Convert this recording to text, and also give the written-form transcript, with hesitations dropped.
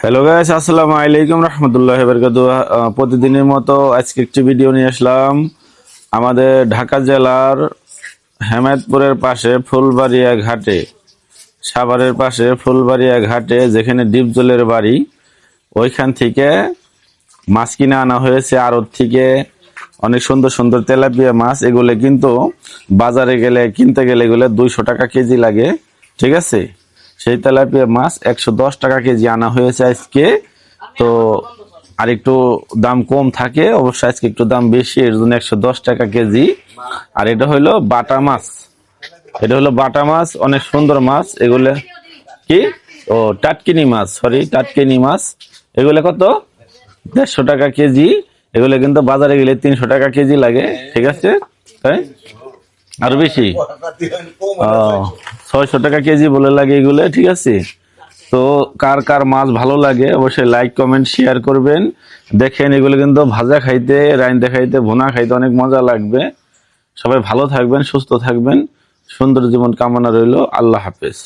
Hello guys, আসসালামু আলাইকুম রহমতুল্লাহি ওয়া বারাকাতুহু। প্রতিদিনের মতো আজকে একটি ভিডিও নিয়ে আসলাম। আমাদের ঢাকা জেলার হেমায়েতপুরের পাশে ফুলবাড়িয়া ঘাটে, সাভারের পাশে ফুলবাড়িয়া ঘাটে যেখানে ডিপজলের বাড়ি, ওইখান থেকে মাছ কিনে আনা হয়েছে আড়ত থেকে। অনেক সুন্দর সুন্দর তেলাপিয়া মাছ। এগুলো কিন্তু বাজারে গেলে কিনতে গেলে এগুলো 200 টাকা কেজি লাগে, ঠিক আছে। সেই তেলাপিয়া মাছ 110 টাকা কেজি আনা হয়েছে আজকে। তো আর একটু দাম কম থাকে, অবশ্য আজকে একটু দাম বেশি, এর জন্য 110 টাকা কেজি। আর এটা হলো বাটা মাছ, এটা হলো বাটা মাছ, অনেক সুন্দর মাছ এগুলো। কি ও টাটকিনি মাছ, সরি টাটকিনি মাছ। এগুলো কত? 150 টাকা কেজি। এগুলো কিন্তু বাজারে গেলে 300 টাকা কেজি লাগে, ঠিক আছে। তাই আরো বেশি, 600 টাকা কেজি বলে লাগে এগুলো, ঠিক আছে। তো কার কার মাছ ভালো লাগে অবশ্যই লাইক কমেন্ট শেয়ার করবেন। দেখেন এগুলো কিন্তু ভাজা খাইতে, রাইন্দা খাইতে, ভুনা খাইতে অনেক মজা লাগবে। সবাই ভালো থাকবেন, সুস্থ থাকবেন, সুন্দর জীবন কামনা রইল। আল্লাহ হাফেজ।